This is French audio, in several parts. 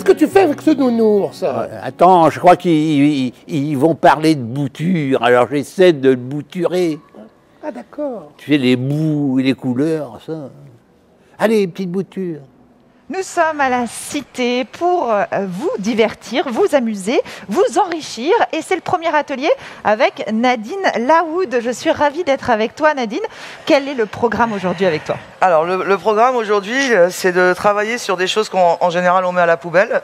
qu'est-ce que tu fais avec ce nounours? Attends, je crois qu'ils vont parler de bouture, alors j'essaie de le bouturer. Ah d'accord. Tu sais, les bouts et les couleurs, ça. Allez, petite bouture. Nous sommes à la Cité pour vous divertir, vous amuser, vous enrichir. Et c'est le premier atelier avec Nadine Laoud. Je suis ravie d'être avec toi, Nadine. Quel est le programme aujourd'hui avec toi? Alors, le programme aujourd'hui, c'est de travailler sur des choses qu'en général on met à la poubelle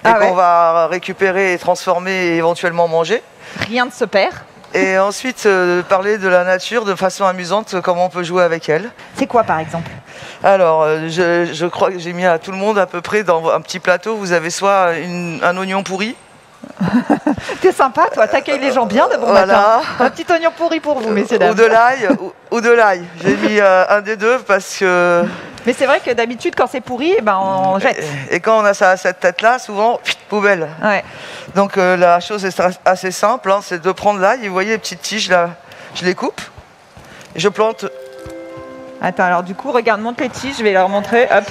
et qu'on va récupérer et transformer et éventuellement manger. Rien ne se perd. Et ensuite, parler de la nature de façon amusante, comment on peut jouer avec elle. C'est quoi, par exemple? Alors, je crois que j'ai mis à tout le monde à peu près dans un petit plateau, vous avez soit un oignon pourri. T'es sympa, toi, t'accueilles les gens bien de bon matin. Un petit oignon pourri pour vous, messieurs, dames. Ou de l'ail. J'ai mis un des deux parce que... Mais c'est vrai que d'habitude, quand c'est pourri, on jette. Et quand on a cette tête-là, souvent, poubelle. Ouais. Donc la chose est assez simple, hein, c'est de prendre l'ail. Et vous voyez les petites tiges là, je les coupe. Et je plante. Attends, alors du coup, regarde, monte les tiges, je vais leur montrer. Hop.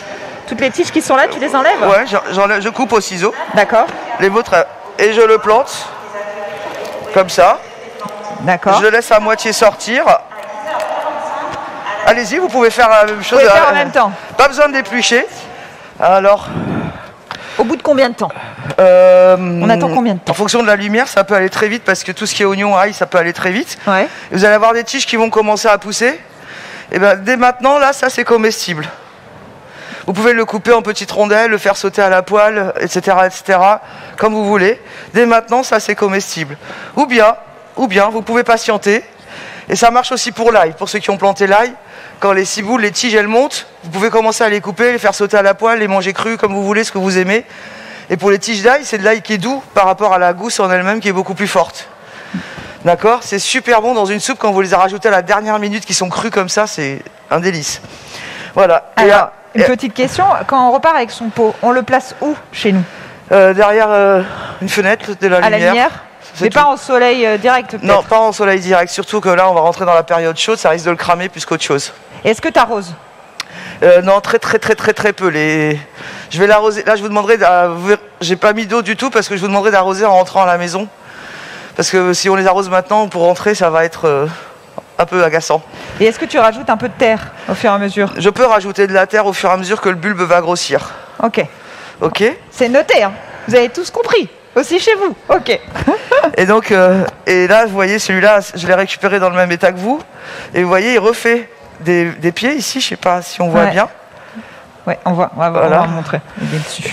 Toutes les tiges qui sont là, tu les enlèves? Ouais, je coupe au ciseau. D'accord. Les vôtres, et je le plante. Comme ça. D'accord. Je le laisse à moitié sortir. Allez-y, vous pouvez faire la même chose. Vous pouvez faire en même temps. Pas besoin d'éplucher. Alors. Au bout de combien de temps? On attend combien de temps? En fonction de la lumière, ça peut aller très vite parce que tout ce qui est oignon, ail, ça peut aller très vite. Ouais. Et vous allez avoir des tiges qui vont commencer à pousser. Et bien dès maintenant, là, ça c'est comestible. Vous pouvez le couper en petites rondelles, le faire sauter à la poêle, etc., comme vous voulez. Dès maintenant, ça c'est comestible. Ou bien, vous pouvez patienter. Et ça marche aussi pour l'ail. Pour ceux qui ont planté l'ail, quand les ciboules, les tiges, elles montent, vous pouvez commencer à les couper, les faire sauter à la poêle, les manger crus comme vous voulez, ce que vous aimez. Et pour les tiges d'ail, c'est de l'ail qui est doux par rapport à la gousse en elle-même qui est beaucoup plus forte. D'accord? C'est super bon dans une soupe quand vous les rajoutez à la dernière minute qui sont crus comme ça, c'est un délice. Voilà. Alors, une petite question, quand on repart avec son pot, on le place où chez nous? Derrière une fenêtre de la lumière. À la lumière? Mais pas en soleil direct peut-être? Non, pas en soleil direct, surtout que là on va rentrer dans la période chaude, ça risque de le cramer plus qu'autre chose. Est-ce que tu arroses? Non, très peu. Je vais l'arroser, là je vous demanderai, j'ai pas mis d'eau du tout parce que je vous demanderai d'arroser en rentrant à la maison. Parce que si on les arrose maintenant pour rentrer, ça va être un peu agaçant. Et est-ce que tu rajoutes un peu de terre au fur et à mesure? Je peux rajouter de la terre au fur et à mesure que le bulbe va grossir. Ok. Ok. C'est noté, hein. Vous avez tous compris. Aussi chez vous, ok. Et donc, et là, vous voyez, celui-là, je l'ai récupéré dans le même état que vous. Et vous voyez, il refait des pieds ici, je sais pas si on voit bien. Ouais, on va montrer.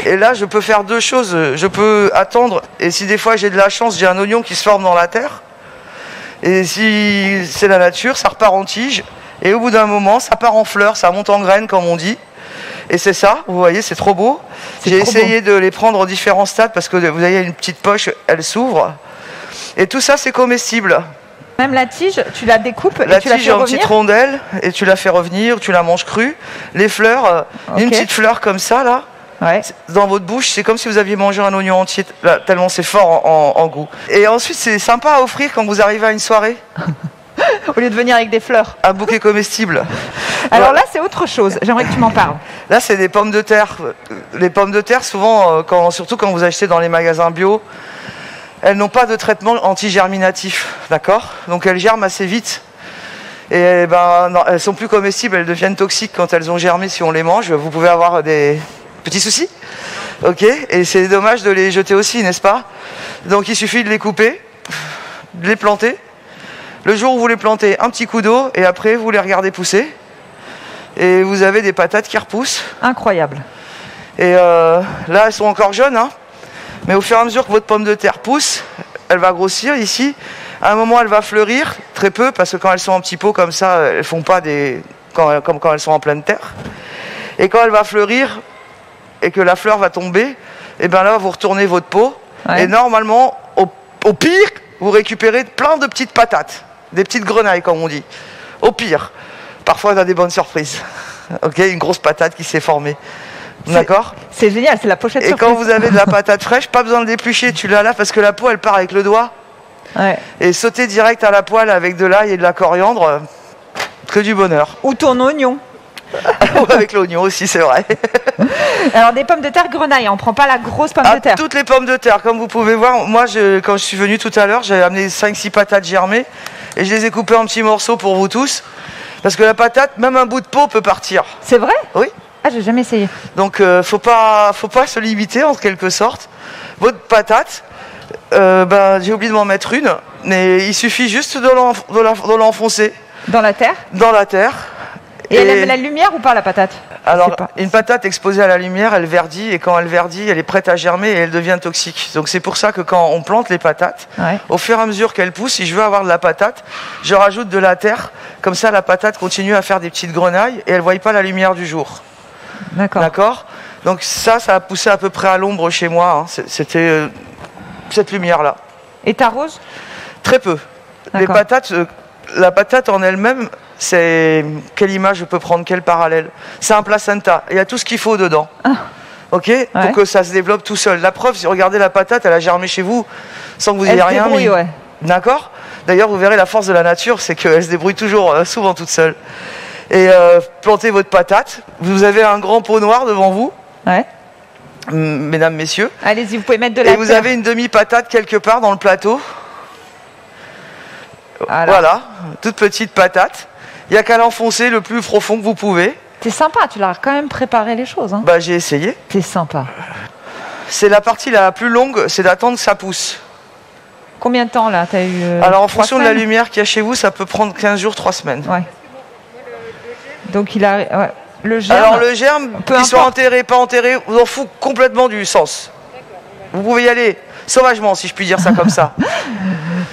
Et là, je peux faire deux choses. Je peux attendre, et si des fois j'ai de la chance, j'ai un oignon qui se forme dans la terre. Et si c'est la nature, ça repart en tige. Et au bout d'un moment, ça part en fleurs, ça monte en graines, comme on dit. Et c'est ça, vous voyez, c'est trop beau. J'ai essayé de les prendre en différents stades parce que vous voyez une petite poche, elle s'ouvre. Et tout ça, c'est comestible. Même la tige, tu la découpes et tu la fais revenir? La tige en petite rondelle et tu la fais revenir, tu la manges crue. Les fleurs, une petite fleur comme ça, là, dans votre bouche, c'est comme si vous aviez mangé un oignon entier, là, tellement c'est fort en goût. Et ensuite, c'est sympa à offrir quand vous arrivez à une soirée. Au lieu de venir avec des fleurs. Un bouquet comestible. Alors là, c'est autre chose. J'aimerais que tu m'en parles. Là, c'est des pommes de terre. Les pommes de terre, souvent, surtout quand vous achetez dans les magasins bio, elles n'ont pas de traitement anti-germinatif. D'accord? Donc elles germent assez vite. Et non, elles sont plus comestibles. Elles deviennent toxiques quand elles ont germé si on les mange. Vous pouvez avoir des petits soucis. Ok? Et c'est dommage de les jeter aussi, n'est-ce pas? Donc il suffit de les couper, de les planter. Le jour où vous les plantez, un petit coup d'eau, et après vous les regardez pousser. Et vous avez des patates qui repoussent. Incroyable. Et là, elles sont encore jeunes, hein. Mais au fur et à mesure que votre pomme de terre pousse, elle va grossir ici. À un moment, elle va fleurir, très peu, parce que quand elles sont en petits pots comme ça, elles font pas comme quand elles sont en pleine terre. Et quand elle va fleurir, et que la fleur va tomber, et bien là, vous retournez votre pot. Et normalement, au pire, vous récupérez plein de petites patates. Des petites grenailles, comme on dit. Au pire. Parfois, on a des bonnes surprises. Ok, une grosse patate qui s'est formée. D'accord? C'est génial, c'est la pochette surprise. Et quand vous avez de la patate fraîche, pas besoin de l'éplucher, tu l'as là parce que la peau, elle part avec le doigt. Ouais. Et sauter direct à la poêle avec de l'ail et de la coriandre, que du bonheur. Ou ton oignon. Ou avec l'oignon aussi, c'est vrai. Alors des pommes de terre grenaille, on prend pas la grosse pomme de terre. Toutes les pommes de terre, comme vous pouvez voir. Moi, quand je suis venu tout à l'heure, j'avais amené 5-6 patates germées et je les ai coupées en petits morceaux pour vous tous. Parce que la patate, même un bout de peau peut partir. C'est vrai? Oui. Ah, j'ai jamais essayé. Donc, faut pas se limiter en quelque sorte. Votre patate, j'ai oublié de m'en mettre une, mais il suffit juste de l'enfoncer. Dans la terre? Dans la terre. Et elle aime la lumière ou pas, la patate? Alors, une patate exposée à la lumière, elle verdit, et quand elle verdit, elle est prête à germer et elle devient toxique. Donc c'est pour ça que quand on plante les patates, au fur et à mesure qu'elles poussent, si je veux avoir de la patate, je rajoute de la terre, comme ça la patate continue à faire des petites grenailles et elle ne voit pas la lumière du jour. D'accord. Donc ça a poussé à peu près à l'ombre chez moi, hein. C'était cette lumière-là. Et t'arroses? Très peu. Les patates, la patate en elle-même, c'est quelle image je peux prendre, quel parallèle? C'est un placenta, il y a tout ce qu'il faut dedans. Ok, pour que ça se développe tout seul. La preuve, si vous regardez la patate, elle a germé chez vous sans que vous ayez rien mis. Ouais. D'accord. D'ailleurs, vous verrez la force de la nature, c'est qu'elle se débrouille toujours, souvent toute seule. Et plantez votre patate. Vous avez un grand pot noir devant vous. Ouais. Mesdames, messieurs. Allez-y, vous pouvez mettre de la terre. Et vous avez une demi-patate quelque part dans le plateau. Voilà, toute petite patate. Il n'y a qu'à l'enfoncer le plus profond que vous pouvez. T'es sympa, tu l'as quand même préparé les choses. Hein. Bah, j'ai essayé. T'es sympa. C'est la partie la plus longue, c'est d'attendre que ça pousse. Combien de temps là t'as eu Alors en fonction de la lumière qu'il y a chez vous, ça peut prendre 15 jours, 3 semaines. Ouais. Donc il a... Ouais. Le germe, alors le germe, qu'il soit enterré, pas enterré, vous en fout complètement du sens. Vous pouvez y aller sauvagement, si je puis dire ça comme ça.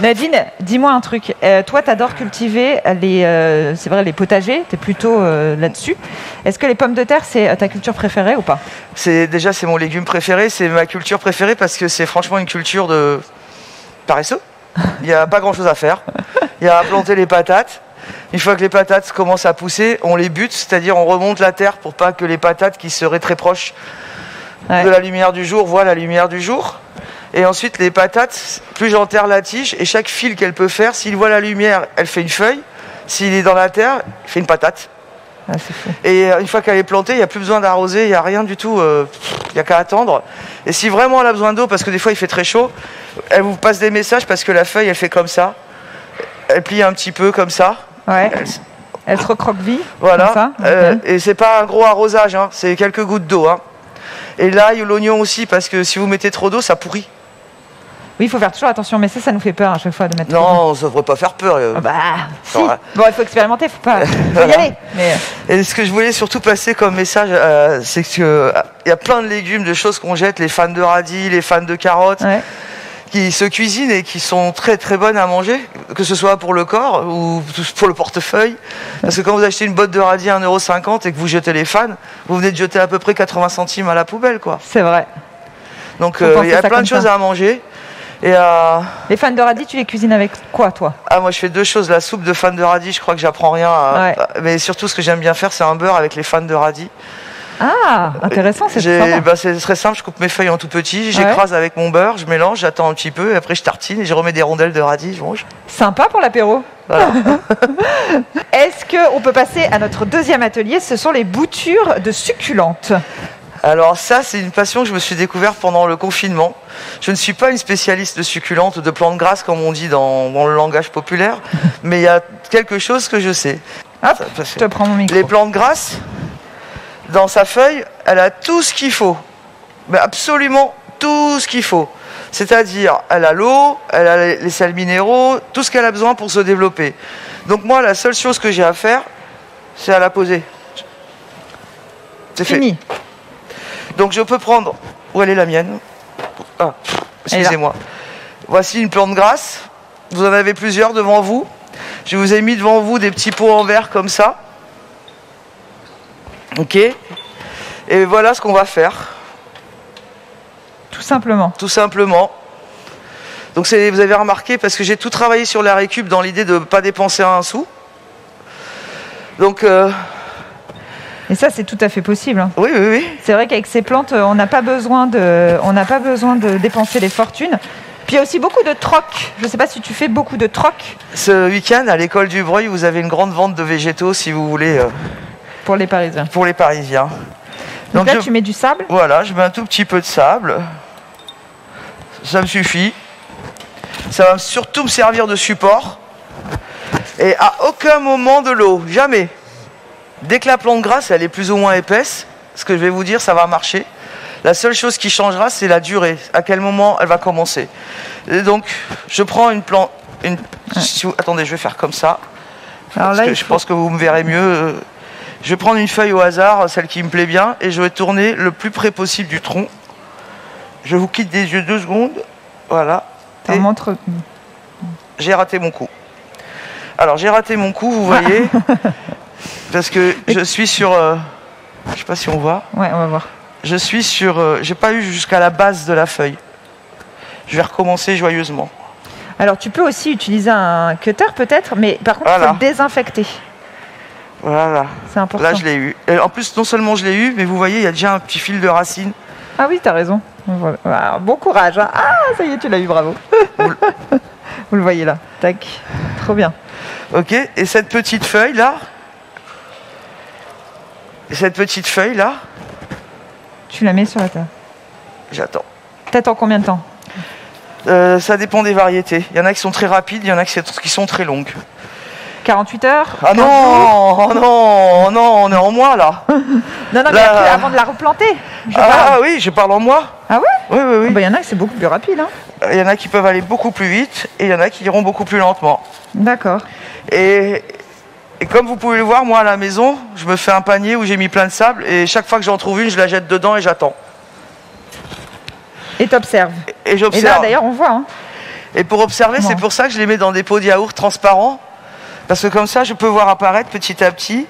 Nadine, dis-moi un truc. Toi, tu adores cultiver c'est vrai, les potagers. Tu es plutôt là-dessus. Est-ce que les pommes de terre, c'est ta culture préférée ou pas? C'est mon légume préféré. C'est ma culture préférée parce que c'est franchement une culture de paresseux. Il n'y a pas grand-chose à faire. Il y a à planter les patates. Une fois que les patates commencent à pousser, on les bute, c'est-à-dire on remonte la terre pour pas que les patates qui seraient très proches de la lumière du jour voient la lumière du jour. Et ensuite, les patates, plus j'enterre la tige, et chaque fil qu'elle peut faire, s'il voit la lumière, elle fait une feuille. S'il est dans la terre, il fait une patate. Ah, c'est fou. Et une fois qu'elle est plantée, il n'y a plus besoin d'arroser, il n'y a rien du tout. Il n'y a qu'à attendre. Et si vraiment elle a besoin d'eau, parce que des fois il fait très chaud, elle vous passe des messages parce que la feuille, elle fait comme ça. Elle plie un petit peu comme ça. Ouais. Elle se recroqueville. Voilà. Comme ça. Et c'est pas un gros arrosage, hein, c'est quelques gouttes d'eau. Hein. Et l'ail ou l'oignon aussi, parce que si vous mettez trop d'eau, ça pourrit. Oui, il faut faire toujours attention, mais ça nous fait peur à chaque fois de mettre. Non, ça ne devrait pas faire peur. Si. Bon, il faut expérimenter, faut y aller. Mais... Et ce que je voulais surtout passer comme message, c'est que il y a plein de légumes, de choses qu'on jette, les fans de radis, les fans de carottes, qui se cuisinent et qui sont très très bonnes à manger, que ce soit pour le corps ou pour le portefeuille. Parce que quand vous achetez une botte de radis à 1,50 € et que vous jetez les fans, vous venez de jeter à peu près 80 centimes à la poubelle, quoi. C'est vrai. Donc il y a plein de choses à manger. Et les fans de radis, tu les cuisines avec quoi, toi? Moi, je fais deux choses. La soupe de fans de radis, je crois que j'apprends rien. Mais surtout, ce que j'aime bien faire, c'est un beurre avec les fans de radis. Ah, intéressant, c'est c'est très simple. Je coupe mes feuilles en tout petit, j'écrase avec mon beurre, je mélange, j'attends un petit peu, et après je tartine et je remets des rondelles de radis, je mange. Sympa pour l'apéro. Voilà. Est-ce qu'on peut passer à notre deuxième atelier? Ce sont les boutures de succulentes. Alors ça, c'est une passion que je me suis découvert pendant le confinement. Je ne suis pas une spécialiste de succulentes, de plantes grasses, comme on dit dans le langage populaire, mais il y a quelque chose que je sais. Hop, je te prends mon micro. Les plantes grasses, dans sa feuille, elle a tout ce qu'il faut. Mais absolument tout ce qu'il faut. C'est-à-dire, elle a l'eau, elle a les sels minéraux, tout ce qu'elle a besoin pour se développer. Donc moi, la seule chose que j'ai à faire, c'est à la poser. C'est fini. Donc je peux prendre... Où elle est la mienne? Ah, excusez-moi. Voici une plante grasse. Vous en avez plusieurs devant vous. Je vous ai mis devant vous des petits pots en verre comme ça. Ok. Et voilà ce qu'on va faire. Tout simplement. Tout simplement. Donc vous avez remarqué, parce que j'ai tout travaillé sur la récup dans l'idée de ne pas dépenser un sou. Donc... Et ça, c'est tout à fait possible. Hein. Oui, oui, oui. C'est vrai qu'avec ces plantes, on n'a pas besoin de dépenser des fortunes. Puis il y a aussi beaucoup de troc. Je ne sais pas si tu fais beaucoup de troc. Ce week-end, à l'école du Breuil, vous avez une grande vente de végétaux, si vous voulez Pour les Parisiens. Pour les Parisiens. Donc là, tu mets du sable? Voilà, je mets un tout petit peu de sable. Ça me suffit. Ça va surtout me servir de support. Et à aucun moment de l'eau, jamais. Dès que la plante grasse, elle est plus ou moins épaisse, ce que je vais vous dire, ça va marcher. La seule chose qui changera, c'est la durée. À quel moment elle va commencer. Et donc, je prends une plante... Attendez, je vais faire comme ça. Alors là, je pense que vous me verrez mieux. Je vais prendre une feuille au hasard, celle qui me plaît bien, et je vais tourner le plus près possible du tronc. Je vous quitte des yeux 2 secondes. Voilà. J'ai raté mon coup. Alors, j'ai raté mon coup, vous voyez, parce que je suis sur... je ne sais pas si on voit. Ouais, on va voir. Je suis sur... j'ai pas eu jusqu'à la base de la feuille. Je vais recommencer joyeusement. Alors, tu peux aussi utiliser un cutter peut-être, mais par contre, il faut le désinfecter. Voilà. C'est important. Là, je l'ai eu. Et en plus, non seulement je l'ai eu, mais vous voyez, il y a déjà un petit fil de racine. Ah oui, tu as raison. Voilà. Alors, bon courage. Hein. Ah, ça y est, tu l'as eu, bravo. Vous le voyez là. Tac. Trop bien. Ok, et cette petite feuille là, tu la mets sur la table. J'attends. T'attends combien de temps? Ça dépend des variétés. Il y en a qui sont très rapides, il y en a qui sont très longues. 48 heures? Ah non, oh non, non, on est en mois là. Non, non, mais après, avant de la replanter. Oui, je parle en mois. Ah ouais? Oui, oui, oui. Il y en a qui c'est beaucoup plus rapide. Hein. Il y en a qui peuvent aller beaucoup plus vite et il y en a qui iront beaucoup plus lentement. D'accord. Et comme vous pouvez le voir, moi à la maison, je me fais un panier où j'ai mis plein de sable et chaque fois que j'en trouve une, je la jette dedans et j'attends. Et t'observes. Et j'observe. Et là d'ailleurs on voit. Hein. Et pour observer, c'est pour ça que je les mets dans des pots de yaourt transparents. Parce que comme ça, je peux voir apparaître petit à petit.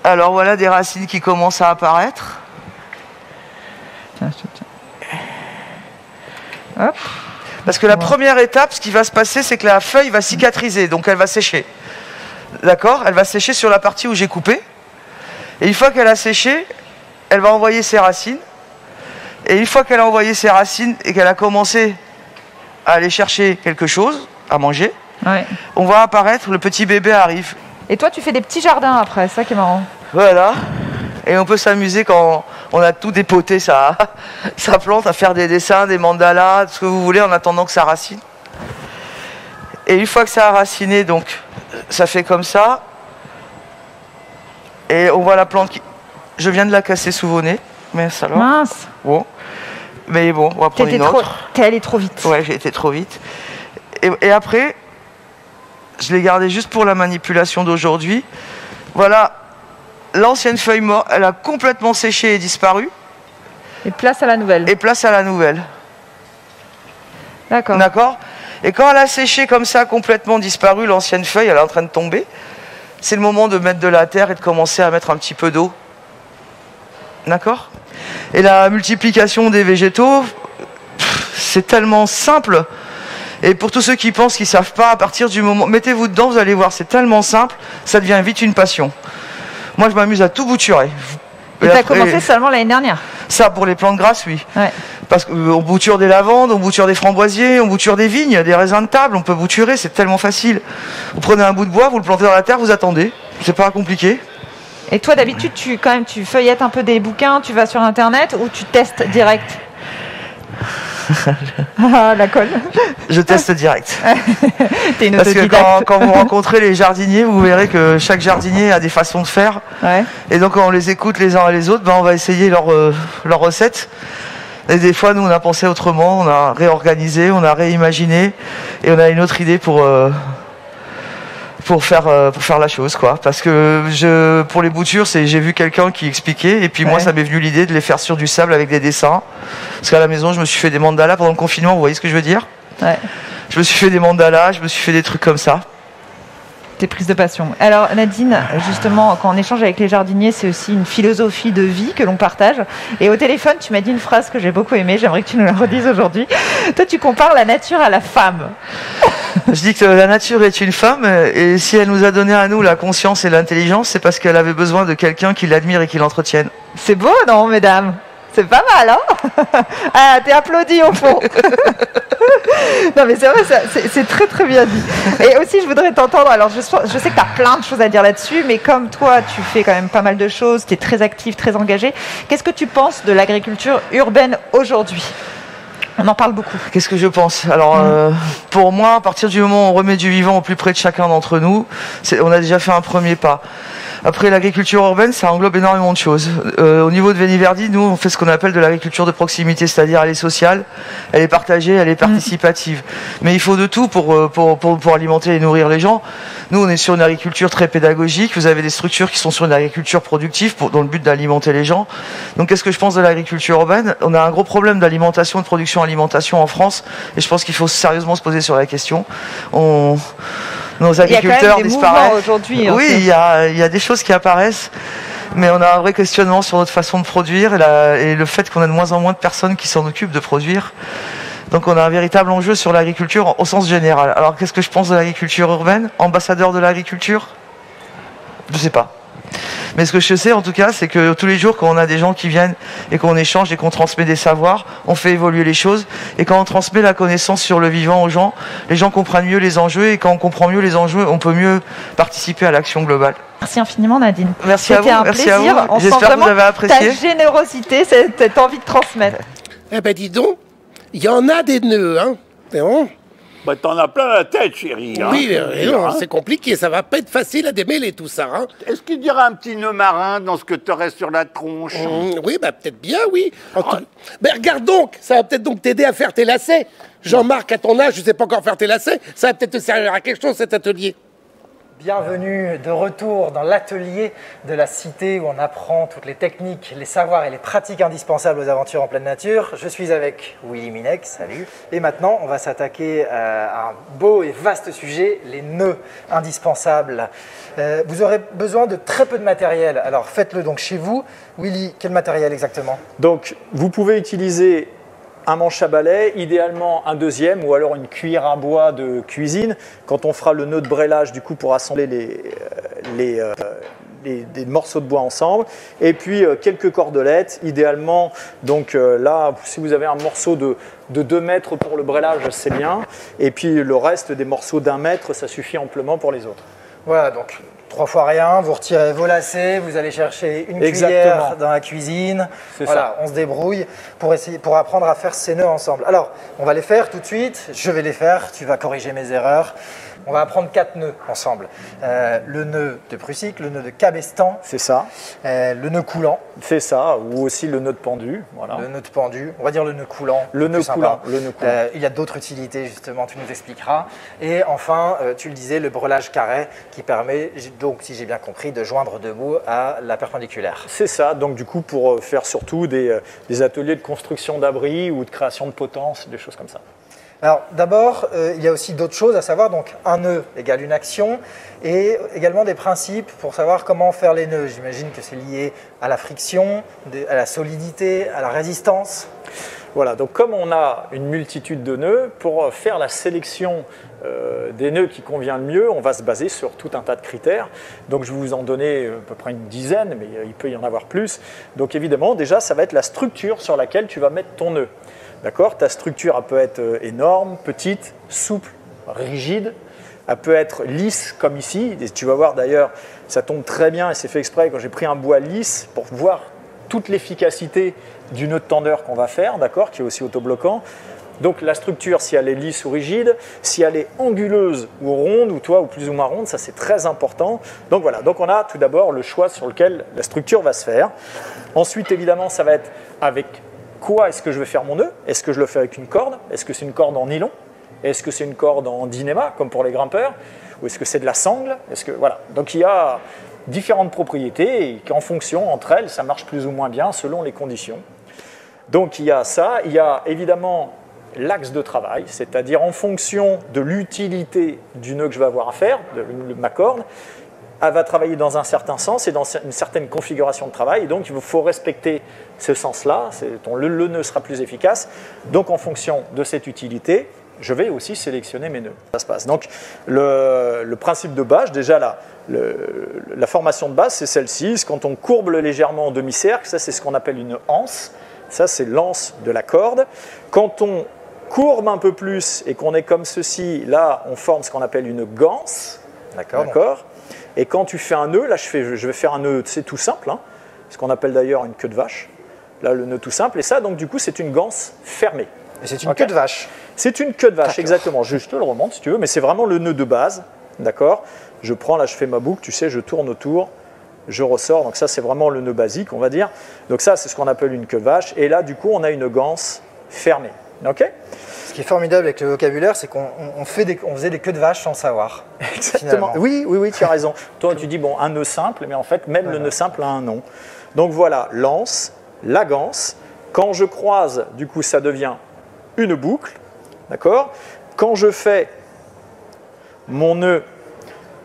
Alors voilà des racines qui commencent à apparaître. Tiens, hop. Parce que la première étape, ce qui va se passer, c'est que la feuille va cicatriser, donc elle va sécher. D'accord? Elle va sécher sur la partie où j'ai coupé. Et une fois qu'elle a séché, elle va envoyer ses racines. Et une fois qu'elle a envoyé ses racines et qu'elle a commencé à aller chercher quelque chose, à manger, on va apparaître, le petit bébé arrive. Et toi, tu fais des petits jardins après, ça qui est marrant. Voilà. Et on peut s'amuser quand on a tout dépoté, sa plante, à faire des dessins, des mandalas, ce que vous voulez, en attendant que ça racine. Et une fois que ça a raciné, donc, ça fait comme ça. Et on voit la plante qui... Je viens de la casser sous vos nez. Mais ça alors. Mince. Bon. Mais bon, on va prendre une autre. T'es allé trop vite. Ouais, j'ai été trop vite. Et après, je l'ai gardé juste pour la manipulation d'aujourd'hui. Voilà. L'ancienne feuille morte, elle a complètement séché et disparu. Et place à la nouvelle. Et place à la nouvelle. D'accord. D'accord. Et quand elle a séché comme ça, complètement disparu, l'ancienne feuille, elle est en train de tomber. C'est le moment de mettre de la terre et de commencer à mettre un petit peu d'eau. D'accord. Et la multiplication des végétaux, c'est tellement simple. Et pour tous ceux qui pensent qu'ils ne savent pas, à partir du moment... Mettez-vous dedans, vous allez voir, c'est tellement simple, ça devient vite une passion. Moi, je m'amuse à tout bouturer. Et tu as commencé seulement l'année dernière? Ça, pour les plantes grasses, oui. Ouais. Parce qu'on bouture des lavandes, on bouture des framboisiers, on bouture des vignes, des raisins de table, on peut bouturer, c'est tellement facile. Vous prenez un bout de bois, vous le plantez dans la terre, vous attendez. C'est pas compliqué. Et toi, d'habitude, tu feuillettes un peu des bouquins, tu vas sur Internet ou tu testes direct? Ah, la colle. Je teste direct. T'es une Parce que autodidacte. quand vous rencontrez les jardiniers, vous verrez que chaque jardinier a des façons de faire. Ouais. Et donc quand on les écoute les uns et les autres, on va essayer leur recette. Et des fois, nous, on a pensé autrement, on a réorganisé, on a réimaginé. Et on a une autre idée pour faire la chose, quoi. Parce que pour les boutures, j'ai vu quelqu'un qui expliquait, et puis moi, ça m'est venu l'idée de les faire sur du sable avec des dessins. Parce qu'à la maison, je me suis fait des mandalas pendant le confinement, vous voyez ce que je veux dire? Ouais. Je me suis fait des mandalas, je me suis fait des trucs comme ça. T'es prise de passion. Alors Nadine, justement, quand on échange avec les jardiniers, c'est aussi une philosophie de vie que l'on partage. Et au téléphone, tu m'as dit une phrase que j'ai beaucoup aimée, j'aimerais que tu nous la redises aujourd'hui. Toi, tu compares la nature à la femme. Je dis que la nature est une femme, et si elle nous a donné à nous la conscience et l'intelligence, c'est parce qu'elle avait besoin de quelqu'un qui l'admire et qui l'entretienne. C'est beau, non, mesdames? C'est pas mal, hein? Ah, t'es applaudi au fond. Non, mais c'est vrai, c'est très très bien dit. Et aussi, je voudrais t'entendre. Alors, je sais que tu as plein de choses à dire là-dessus, mais comme toi, tu fais quand même pas mal de choses, tu es très actif, très engagé. Qu'est-ce que tu penses de l'agriculture urbaine aujourd'hui? On en parle beaucoup. Qu'est-ce que je pense? Alors, pour moi, à partir du moment où on remet du vivant au plus près de chacun d'entre nous, on a déjà fait un premier pas. Après, l'agriculture urbaine, ça englobe énormément de choses. Au niveau de Veniverdi, nous, on fait ce qu'on appelle de l'agriculture de proximité, c'est-à-dire elle est sociale, elle est partagée, elle est participative. Mais il faut de tout pour alimenter et nourrir les gens. Nous, on est sur une agriculture très pédagogique. Vous avez des structures qui sont sur une agriculture productive dans le but d'alimenter les gens. Donc, qu'est-ce que je pense de l'agriculture urbaine? On a un gros problème d'alimentation, de production-alimentation en France. Et je pense qu'il faut sérieusement se poser sur la question. Nos agriculteurs disparaissent. Aujourd'hui. Oui, il y a des choses qui apparaissent, mais on a un vrai questionnement sur notre façon de produire et le fait qu'on a de moins en moins de personnes qui s'en occupent de produire. Donc on a un véritable enjeu sur l'agriculture au sens général. Alors qu'est-ce que je pense de l'agriculture urbaine? Ambassadeur de l'agriculture? Je sais pas. Mais ce que je sais en tout cas, c'est que tous les jours quand on a des gens qui viennent et qu'on échange et qu'on transmet des savoirs, on fait évoluer les choses. Et quand on transmet la connaissance sur le vivant aux gens, les gens comprennent mieux les enjeux. Et quand on comprend mieux les enjeux, on peut mieux participer à l'action globale. Merci infiniment Nadine. Merci à vous. Merci à vous. J'espère que vous avez apprécié. Ta générosité, cette envie de transmettre. Eh ben dis donc, il y en a des nœuds, hein. C'est bon. Bah, t'en as plein la tête, chérie. Hein. Oui, non, c'est compliqué, ça va pas être facile à démêler tout ça. Hein. Est-ce qu'il dirait un petit nœud marin dans ce que tu aurais sur la tronche? Oui, bah peut-être bien, oui. Ben regarde donc, ça va peut-être donc t'aider à faire tes lacets. Jean-Marc, à ton âge, je sais pas encore faire tes lacets, ça va peut-être te servir à quelque chose cet atelier. Bienvenue de retour dans l'atelier de la cité où on apprend toutes les techniques, les savoirs et les pratiques indispensables aux aventures en pleine nature. Je suis avec Willy Minec, salut. Et maintenant, on va s'attaquer à un beau et vaste sujet, les nœuds indispensables. Vous aurez besoin de très peu de matériel, alors faites-le donc chez vous. Willy, quel matériel exactement? Donc, vous pouvez utiliser un manche à balai, idéalement un deuxième, ou alors une cuillère à bois de cuisine. Quand on fera le nœud de brelage, du coup, pour assembler des morceaux de bois ensemble. Et puis, quelques cordelettes, idéalement. Donc là, si vous avez un morceau de 2 mètres pour le brelage, c'est bien. Et puis, le reste des morceaux d'1 mètre, ça suffit amplement pour les autres. Voilà, donc 3 fois rien, vous retirez vos lacets, vous allez chercher une cuillère dans la cuisine. Voilà, on se débrouille pour apprendre à faire ces nœuds ensemble. Alors, on va les faire tout de suite, je vais les faire, tu vas corriger mes erreurs. On va apprendre 4 nœuds ensemble. Le nœud de Prusik, le nœud de Cabestan. C'est ça. Le nœud coulant. C'est ça, ou aussi le nœud de pendu. Voilà. Le nœud de pendu, on va dire le nœud coulant. Le nœud coulant. Il y a d'autres utilités justement, tu nous expliqueras. Et enfin, tu le disais, le brelage carré qui permet, donc si j'ai bien compris, de joindre deux bouts à la perpendiculaire. C'est ça, donc du coup pour faire surtout des ateliers de construction d'abris ou de création de potences, des choses comme ça. Alors d'abord, il y a aussi d'autres choses à savoir, donc un nœud égale une action et également des principes pour savoir comment faire les nœuds. J'imagine que c'est lié à la friction, à la solidité, à la résistance. Voilà, donc comme on a une multitude de nœuds, pour faire la sélection des nœuds qui convient le mieux, on va se baser sur tout un tas de critères. Donc je vais vous en donner à peu près une dizaine, mais il peut y en avoir plus. Donc évidemment, déjà, ça va être la structure sur laquelle tu vas mettre ton nœud. D'accord ? Ta structure, elle peut être énorme, petite, souple, rigide. Elle peut être lisse, comme ici. Et tu vas voir d'ailleurs, ça tombe très bien et c'est fait exprès quand j'ai pris un bois lisse pour voir toute l'efficacité du nœud de tendeur qu'on va faire, d'accord, qui est aussi autobloquant. Donc la structure, si elle est lisse ou rigide, si elle est anguleuse ou ronde, ou plus ou moins ronde, ça c'est très important. Donc voilà, donc on a tout d'abord le choix sur lequel la structure va se faire. Ensuite, évidemment, ça va être avec quoi est-ce que je vais faire mon nœud? Est-ce que je le fais avec une corde? Est-ce que c'est une corde en nylon? Est-ce que c'est une corde en dynéma, comme pour les grimpeurs? Ou est-ce que c'est de la sangle? Voilà. Donc il y a différentes propriétés et qu'en fonction, entre elles, ça marche plus ou moins bien selon les conditions. Donc il y a ça, il y a évidemment l'axe de travail, c'est-à-dire en fonction de l'utilité du nœud que je vais avoir à faire, de ma corde, elle va travailler dans un certain sens et dans une certaine configuration de travail. Et donc, il faut respecter ce sens-là. Le nœud sera plus efficace. Donc, en fonction de cette utilité, je vais aussi sélectionner mes nœuds. Ça se passe. Donc, le principe de base, déjà la formation de base, c'est celle-ci. Quand on courbe légèrement en demi-cercle, ça, c'est ce qu'on appelle une anse. Ça, c'est l'anse de la corde. Quand on courbe un peu plus et qu'on est comme ceci, là, on forme ce qu'on appelle une ganse. D'accord. Et quand tu fais un nœud, là, je vais faire un nœud, c'est tout simple, hein, ce qu'on appelle d'ailleurs une queue de vache. Là, le nœud tout simple. Et ça, donc, du coup, c'est une ganse fermée. Et c'est une queue de vache. C'est une queue de vache, exactement. Je te le remonte si tu veux, mais c'est vraiment le nœud de base. D'accord. Je prends, là, je fais ma boucle, tu sais, je tourne autour, je ressors. Donc ça, c'est vraiment le nœud basique, on va dire. Donc ça, c'est ce qu'on appelle une queue de vache. Et là, du coup, on a une ganse fermée. OK. Ce qui est formidable avec le vocabulaire, c'est qu'on faisait des queues de vache sans savoir. Exactement. Oui, tu as raison. Toi, tu dis, bon, un nœud simple, mais en fait, même le nœud simple a un nom. Donc voilà, l'anse, la ganse. Quand je croise, du coup, ça devient une boucle. D'accord. Quand je fais mon nœud,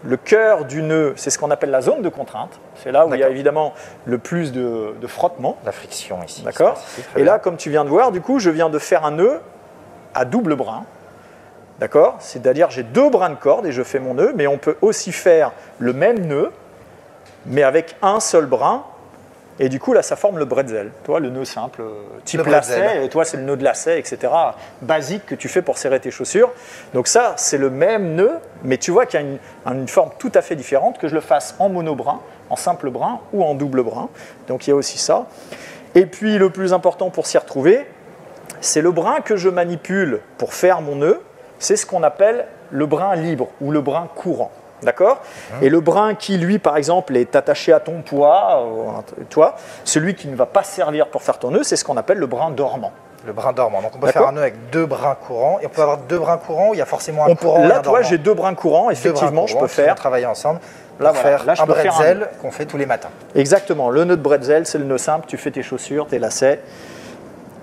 le cœur du nœud, c'est ce qu'on appelle la zone de contrainte. C'est là où il y a évidemment le plus de frottement. La friction ici. D'accord. Et là, comme tu viens de voir, du coup, je viens de faire un nœud à double brin. D'accord. C'est-à-dire, j'ai 2 brins de corde et je fais mon nœud, mais on peut aussi faire le même nœud, mais avec un seul brin. Et du coup, là, ça forme le bretzel. Toi, le nœud simple, type lacet, et toi, c'est le nœud de lacet, etc. Basique que tu fais pour serrer tes chaussures. Donc ça, c'est le même nœud, mais tu vois qu'il y a une forme tout à fait différente, que je le fasse en monobrin, en simple brin ou en double brin. Donc il y a aussi ça. Et puis, le plus important pour s'y retrouver, c'est le brin que je manipule pour faire mon nœud. C'est ce qu'on appelle le brin libre ou le brin courant. D'accord. Et le brin qui, lui, par exemple, est attaché à ton poids, toi, celui qui ne va pas servir pour faire ton nœud, c'est ce qu'on appelle le brin dormant. Le brin dormant. Donc on peut faire un nœud avec 2 brins courants. Et on peut avoir 2 brins courants où il y a forcément un courant et un dormant. Là, toi, j'ai 2 brins courants. Effectivement, je peux faire. Travailler ensemble. Là, faire un bretzel qu'on fait tous les matins. Exactement. Le nœud de bretzel, c'est le nœud simple. Tu fais tes chaussures, tes lacets.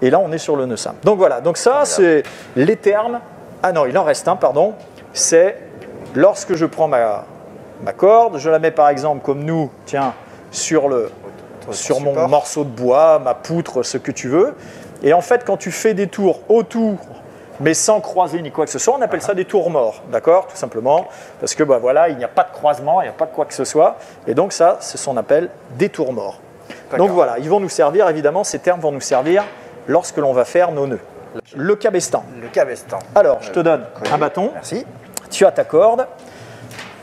Et là, on est sur le nœud simple. Donc voilà. Donc ça, c'est les termes. Ah non, il en reste un, pardon. C'est lorsque je prends ma corde, je la mets par exemple comme nous, tiens, sur mon morceau de bois, ma poutre, ce que tu veux. Et en fait, quand tu fais des tours autour, mais sans croiser ni quoi que ce soit, on appelle ça des tours morts, d'accord, tout simplement, parce que voilà, il n'y a pas de croisement, il n'y a pas de quoi que ce soit. Et donc ça, c'est ce qu'on appelle des tours morts. Donc voilà, ils vont nous servir, évidemment, ces termes vont nous servir lorsque l'on va faire nos nœuds. Le cabestan. Le cabestan. Alors, je te donne un bâton. Merci. Tu as ta corde.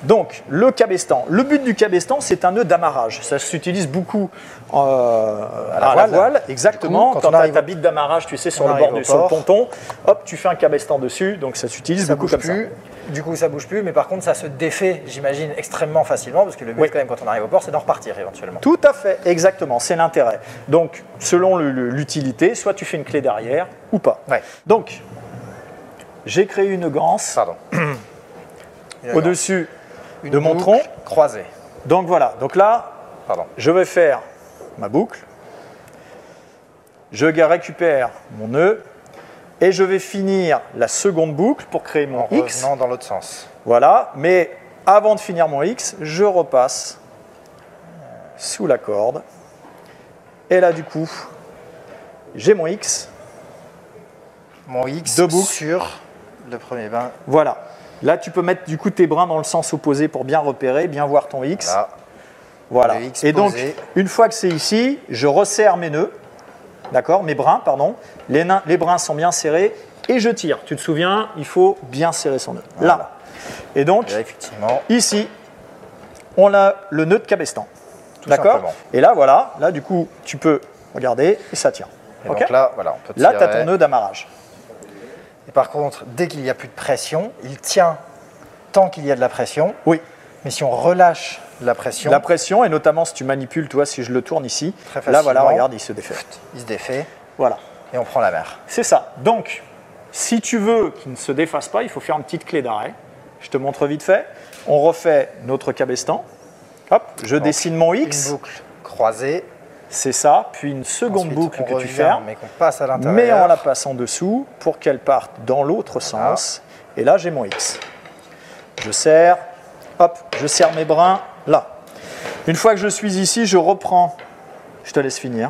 Donc, le cabestan. Le but du cabestan, c'est un nœud d'amarrage. Ça s'utilise beaucoup à la voile. Exactement. Coup, quand tu as ta bite d'amarrage, tu sais, sur le bord sur le ponton, hop, tu fais un cabestan dessus. Donc, ça s'utilise beaucoup comme ça. Du coup, ça bouge plus, mais par contre, ça se défait, j'imagine, extrêmement facilement, parce que le but, quand même, quand on arrive au port, c'est d'en repartir éventuellement. Tout à fait, exactement. C'est l'intérêt. Donc, selon l'utilité, soit tu fais une clé derrière ou pas. Ouais. Donc, j'ai créé une ganse. Pardon. Au-dessus de mon tronc croisé. Donc voilà, donc là, je vais faire ma boucle, je récupère mon nœud et je vais finir la seconde boucle pour créer mon X. En revenant dans l'autre sens. Voilà, mais avant de finir mon X, je repasse sous la corde et là du coup, j'ai mon X. Mon X sur le premier bain. Voilà. Là, tu peux mettre du coup tes brins dans le sens opposé pour bien repérer, bien voir ton X. Voilà. Et donc, une fois que c'est ici, je resserre mes nœuds, d'accord, mes brins, pardon. Les brins sont bien serrés et je tire. Tu te souviens, il faut bien serrer son nœud. Voilà. Là. Et donc, effectivement, ici, on a le nœud de cabestan. D'accord. Et là, voilà. Là, du coup, tu peux regarder et ça tient. Et donc là, voilà, on peut tirer. Là, tu as ton nœud d'amarrage. Et par contre, dès qu'il n'y a plus de pression, il tient tant qu'il y a de la pression. Oui. Mais si on relâche la pression... La pression, et notamment si tu manipules, toi, si je le tourne ici, là, voilà, regarde, il se défait. Il se défait. Voilà. Et on prend la mer. C'est ça. Donc, si tu veux qu'il ne se défasse pas, il faut faire une petite clé d'arrêt. Je te montre vite fait. On refait notre cabestan. Hop, je dessine mon X. Une boucle croisée. C'est ça, puis une seconde boucle que tu fermes, mais qu'on passe à l'intérieur. Mais en la passant dessous pour qu'elle parte dans l'autre sens. Et là, j'ai mon X. Je serre, hop, je serre mes brins, là. Une fois que je suis ici, je reprends. Je te laisse finir.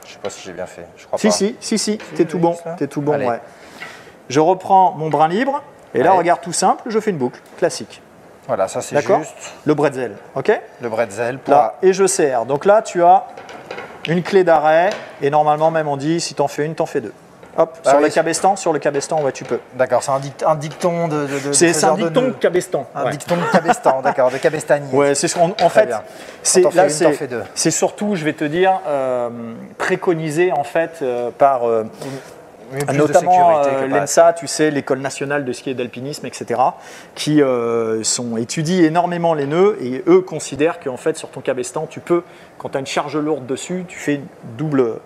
Je ne sais pas si j'ai bien fait, je crois pas. Si, t'es tout bon, ouais. Je reprends mon brin libre, et là, regarde, tout simple, je fais une boucle classique. Voilà, ça c'est juste... Le bretzel, ok. Le bretzel pour... Là, et je serre. Donc là, tu as une clé d'arrêt, et normalement même on dit si t'en fais une, t'en fais deux. Hop, sur le cabestan, ouais, tu peux. D'accord, c'est un dicton de C'est un dicton de nœuds. cabestan. Un dicton de cabestan, d'accord, de cabestanier. Ouais, c'est en Très fait, bien. c'est Quand t'en là fais une, t'en fais deux. c'est surtout, je vais te dire, préconisé en fait par Mais plus de notamment sécurité que par l'ENSA, tu sais, l'école nationale de ski et d'alpinisme, etc., qui étudient énormément les nœuds et eux considèrent qu'en fait sur ton cabestan, tu peux, quand tu as une charge lourde dessus, tu fais une double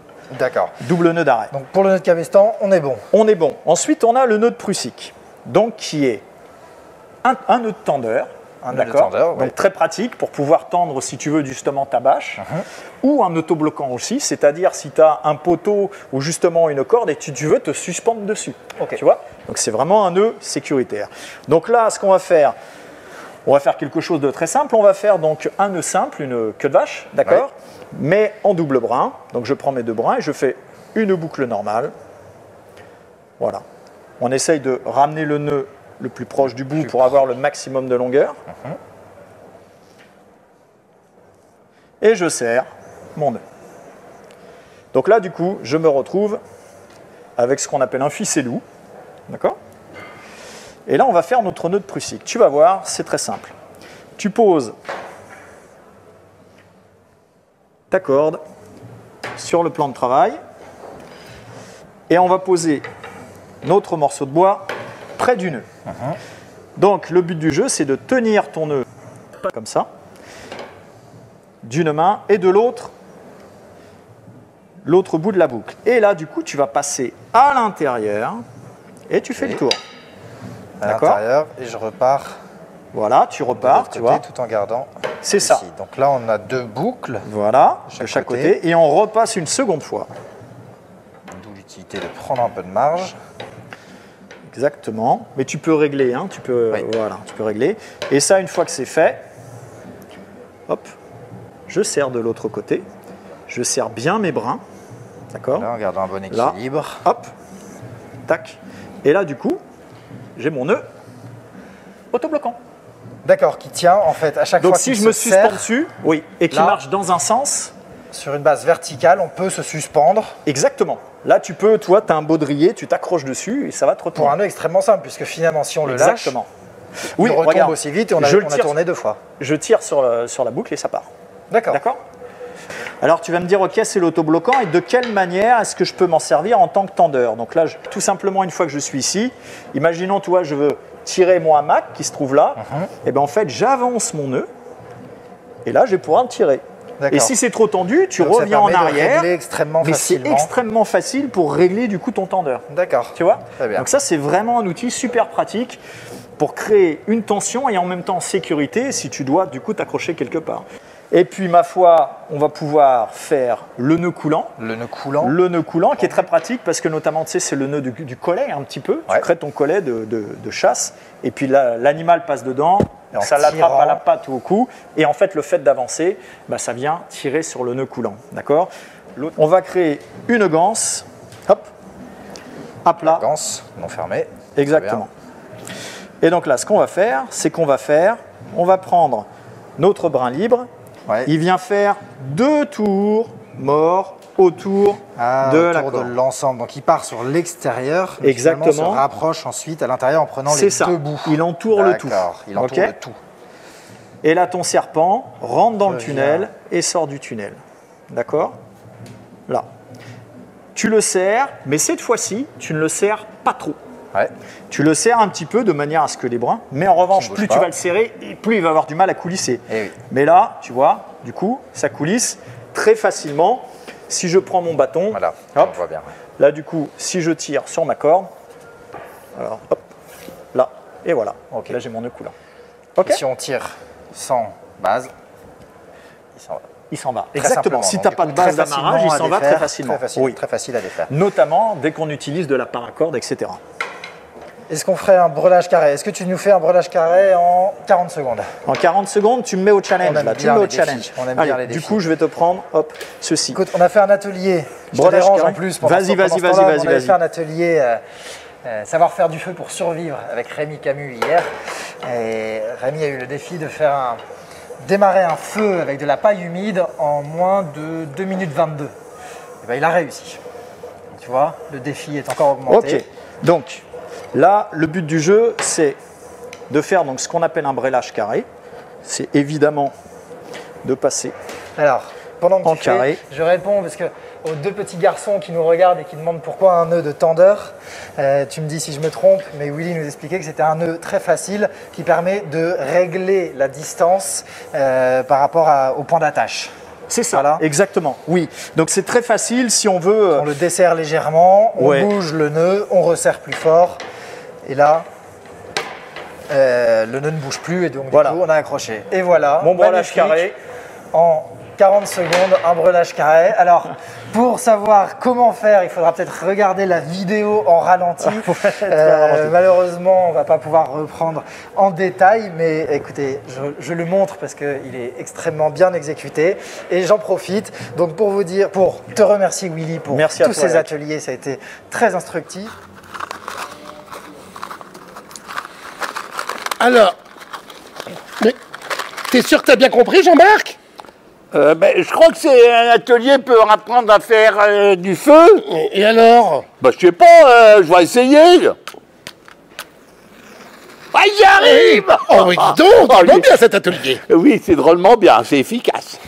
nœud d'arrêt. Donc pour le nœud de cabestan, on est bon. On est bon. Ensuite, on a le nœud de prussique, donc qui est un nœud de tendeur. Un nœud de D'accord. tendeur, Donc très pratique pour pouvoir tendre, si tu veux, justement ta bâche. Ou un autobloquant aussi, c'est-à-dire si tu as un poteau ou justement une corde et tu veux te suspendre dessus. Ok. Tu vois. Donc c'est vraiment un nœud sécuritaire. Donc là, ce qu'on va faire, on va faire quelque chose de très simple. On va faire donc un nœud simple, une queue de vache, d'accord, mais en double brin. Donc je prends mes deux brins et je fais une boucle normale. Voilà. On essaye de ramener le nœud le plus proche du bout pour avoir le maximum de longueur. Et je serre mon nœud. Donc là, du coup, je me retrouve avec ce qu'on appelle un ficellou. D'accord ? Et là, on va faire notre nœud de prussique. Tu vas voir, c'est très simple. Tu poses ta corde sur le plan de travail et on va poser notre morceau de bois près du nœud. Donc, le but du jeu, c'est de tenir ton nœud comme ça, d'une main et de l'autre bout de la boucle. Et là, du coup, tu vas passer à l'intérieur et tu fais le tour. À D'accord. l'intérieur, et je repars Voilà, tu de repars, l'autre tu côté vois. tout en gardant C'est ici. ça. Donc là, on a deux boucles, Voilà, de Chaque chaque côté. côté. Et on repasse une seconde fois. d'où l'utilité de prendre un peu de marge. Exactement. Mais tu peux régler, hein, tu peux, Oui. voilà, tu peux régler. Et ça, une fois que c'est fait, hop, je serre de l'autre côté. Je serre bien mes brins. D'accord. Là, en gardant un bon Là. équilibre. Hop, tac. Et là, du coup, j'ai mon nœud autobloquant. D'accord, qui tient en fait à chaque Donc fois si qu'il je me se suspends serre dessus, oui, et qui là. marche dans un sens, sur une base verticale, on peut se suspendre exactement. Là, tu peux, toi, tu as un baudrier, tu t'accroches dessus et ça va te pour retenir. un nœud extrêmement simple, puisque finalement, si on le lâche, Exactement. il retombe regarde, aussi vite et on a je le tire- tourné deux fois. Je tire sur la boucle et ça part. D'accord. D'accord. Alors tu vas me dire, ok, c'est l'autobloquant et de quelle manière est-ce que je peux m'en servir en tant que tendeur? Donc là, tout simplement, une fois que je suis ici, imaginons, toi, je veux tirer mon hamac qui se trouve là, et bien en fait, j'avance mon nœud et là, je vais pouvoir le tirer. D'accord. Et si c'est trop tendu, tu Donc, ça reviens en permet de arrière. régler extrêmement Mais c'est facilement. extrêmement facile pour régler du coup ton tendeur. D'accord. Tu vois? Très bien. Donc ça, c'est vraiment un outil super pratique pour créer une tension et en même temps sécurité si tu dois du coup t'accrocher quelque part. Et puis, ma foi, on va pouvoir faire le nœud coulant. Le nœud coulant. Le nœud coulant qui est très pratique parce que notamment, tu sais, c'est le nœud du collet un petit peu. Ouais. Tu crées ton collet de chasse et puis l'animal passe dedans, Et en ça l'attrape tirant. à la patte ou au cou. Et en fait, le fait d'avancer, bah, ça vient tirer sur le nœud coulant. D'accord? On va créer une ganse, hop, à plat. Ganse non fermée. Exactement. Et donc là, ce qu'on va faire, c'est qu'on va prendre notre brin libre. Ouais. Il vient faire 2 tours morts autour de la autour de corde. l'ensemble. Donc il part sur l'extérieur. mais Exactement. finalement, se rapproche ensuite à l'intérieur en prenant C'est les ça. deux bouts. Il entoure le tout. D'accord. Il entoure Ok. le tout. Et là, ton serpent rentre dans le Revient. tunnel et sort du tunnel. D'accord? Là. Tu le serres, mais cette fois-ci, tu ne le serres pas trop. Ouais. Tu le serres un petit peu de manière à ce que les brins, mais en revanche, bouge plus pas. tu vas le serrer, et plus il va avoir du mal à coulisser. Eh oui. Mais là, tu vois, du coup, ça coulisse très facilement. Si je prends mon bâton, Voilà. hop, On voit bien. là, du coup, si je tire sur ma corde, alors, hop, là, et voilà. Ok. Là, j'ai mon nœud coulant. Ok. Et si on tire sans base, il s'en va. Il s'en va. Très Exactement. simplement. Si Donc, tu n'as du pas coup, de base très d'amarrage, il facilement s'en à va très défaire, facilement. Très facile, Oui. très facile à défaire. Notamment dès qu'on utilise de la paracorde, etc. Est-ce qu'on ferait un brelage carré? Est-ce que tu nous fais un brelage carré en 40 secondes? En 40 secondes, tu me mets au challenge. On aime Là, tu bien me mets au les défis. challenge. On aime Allez, bien les du défis. coup, je vais te prendre, hop, ceci. Écoute, on a fait un atelier. Je te Brelage dérange carré. en plus. pendant Vas-y, ce- pendant vas-y, ce temps-là, vas-y, On avait vas-y. fait un atelier savoir faire du feu pour survivre avec Rémi Camus hier. Et Rémi a eu le défi de faire démarrer un feu avec de la paille humide en moins de 2 minutes 22. Et ben, il a réussi. Tu vois, le défi est encore augmenté. Ok, donc là, le but du jeu, c'est de faire donc, ce qu'on appelle un brêlage carré. C'est évidemment de passer Alors, pendant que en tu carré. fais, je réponds parce que aux deux petits garçons qui nous regardent et qui demandent pourquoi un nœud de tendeur, tu me dis si je me trompe, mais Willy nous expliquait que c'était un nœud très facile qui permet de régler la distance par rapport au point d'attache. C'est ça, Voilà. exactement, oui. Donc c'est très facile si on veut... On le desserre légèrement, on Ouais. bouge le nœud, on resserre plus fort, et là, le nœud ne bouge plus et donc Voilà. du coup on a accroché. Et voilà, Mon brelage magnifique. carré. En 40 secondes, un brelage carré. Alors, pour savoir comment faire, il faudra peut-être regarder la vidéo en ralenti. Malheureusement, on ne va pas pouvoir reprendre en détail, mais écoutez, je le montre parce qu'il est extrêmement bien exécuté. Et j'en profite donc pour te remercier Willy pour Merci à tous toi, ces Eric. ateliers, ça a été très instructif. Alors, mais t'es sûr que t'as bien compris, Jean-Marc? Je crois que c'est un atelier pour apprendre à faire du feu. Et alors? Bah, je sais pas, je vais essayer. Ah, j'y arrive. Oh, oui, dis donc, Oh, drôlement bien cet atelier. Oui, c'est drôlement bien, c'est efficace.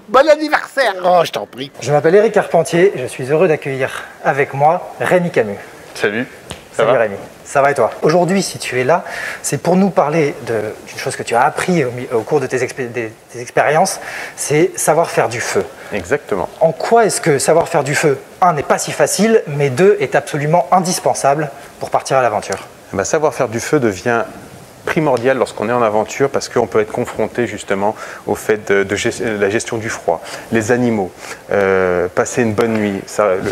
Bon anniversaire. Oh, je t'en prie. Je m'appelle Éric Carpentier et je suis heureux d'accueillir avec moi Rémi Camus. Salut. Salut Rémi, ça va et toi? Aujourd'hui, si tu es là, c'est pour nous parler d'une chose que tu as appris au cours de tes expériences, c'est savoir faire du feu. Exactement. En quoi est-ce que savoir faire du feu, un, n'est pas si facile, mais deux, est absolument indispensable pour partir à l'aventure? Savoir faire du feu devient primordial lorsqu'on est en aventure parce qu'on peut être confronté justement au fait de la gestion du froid, les animaux, passer une bonne nuit.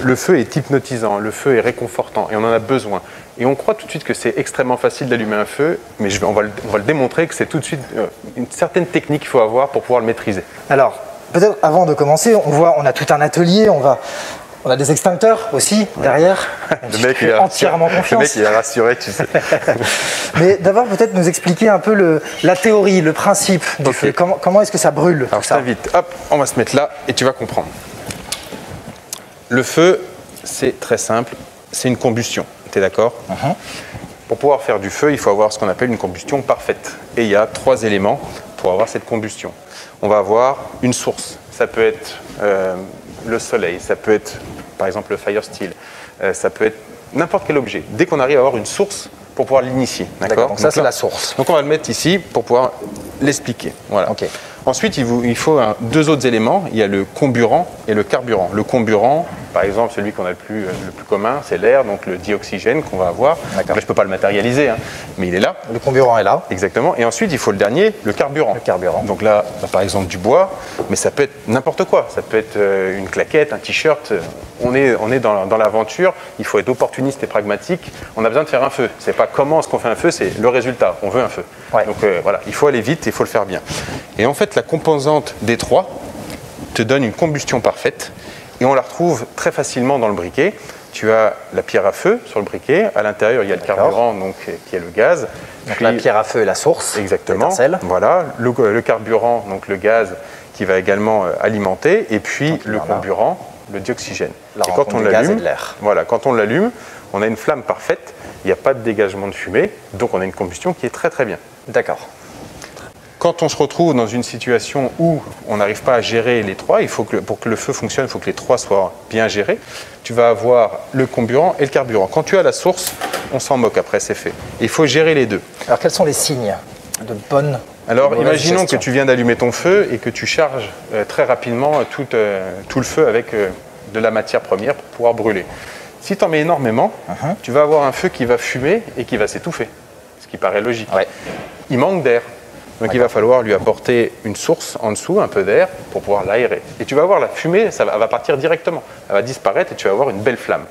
Le feu est hypnotisant, le feu est réconfortant et on en a besoin. Et on croit tout de suite que c'est extrêmement facile d'allumer un feu, mais on va le démontrer que c'est tout de suite une certaine technique qu'il faut avoir pour pouvoir le maîtriser. Alors, peut-être avant de commencer, on a tout un atelier, on a des extincteurs aussi derrière. Le mec, il a entièrement confiance. Le mec, il est rassuré, tu sais. Mais d'abord, peut-être nous expliquer un peu la théorie, le principe du feu. Comment est-ce que ça brûle? Alors je t'invite, hop, on va se mettre là et tu vas comprendre. Le feu, c'est très simple, c'est une combustion, tu es d'accord? Pour pouvoir faire du feu, il faut avoir ce qu'on appelle une combustion parfaite. Et il y a 3 éléments pour avoir cette combustion. On va avoir une source, ça peut être le soleil, ça peut être par exemple le fire steel, ça peut être n'importe quel objet. Dès qu'on arrive à avoir une source pour pouvoir l'initier. D'accord, donc ça c'est la source. Donc on va le mettre ici pour pouvoir l'expliquer. Voilà. Ok. Ensuite, il faut 2 autres éléments. Il y a le comburant et le carburant. Le comburant, par exemple, celui qu'on a le plus commun, c'est l'air, donc le dioxygène qu'on va avoir. Là, je ne peux pas le matérialiser, mais il est là. Le comburant est là. Exactement. Et ensuite, il faut le dernier, le carburant. Le carburant. Donc là, par exemple, du bois, mais ça peut être n'importe quoi. Ça peut être une claquette, un t-shirt. On est dans l'aventure. Il faut être opportuniste et pragmatique. On a besoin de faire un feu. C'est pas comment est-ce qu'on fait un feu, c'est le résultat. On veut un feu. Ouais. Donc voilà, il faut aller vite et il faut le faire bien. Et en fait, la composante des 3 te donne une combustion parfaite. Et on la retrouve très facilement dans le briquet. Tu as la pierre à feu sur le briquet. À l'intérieur, il y a le carburant, donc, qui est le gaz. Donc Puis, la pierre à feu est la source. exactement. L'étincelle. Voilà, le carburant, donc le gaz qui va également alimenter. Et puis Donc, il le y en a. comburant, le dioxygène. La et rencontre du gaz et de l'air. voilà, quand on l'allume, on a une flamme parfaite. Il n'y a pas de dégagement de fumée. Donc on a une combustion qui est très très bien. D'accord. Quand on se retrouve dans une situation où on n'arrive pas à gérer les 3, pour que le feu fonctionne, il faut que les 3 soient bien gérés. Tu vas avoir le comburant et le carburant. Quand tu as la source, on s'en moque après, c'est fait. Il faut gérer les 2. Alors quels sont les signes de bonne Alors, de mauvaise imaginons gestion? que tu viens d'allumer ton feu et que tu charges très rapidement tout le feu avec de la matière première pour pouvoir brûler. Si tu en mets énormément, tu vas avoir un feu qui va fumer et qui va s'étouffer, ce qui paraît logique. Ouais. Il manque d'air. Donc il va falloir lui apporter une source en dessous, un peu d'air, pour pouvoir l'aérer. Et tu vas voir, la fumée, elle va partir directement. Elle va disparaître et tu vas avoir une belle flamme.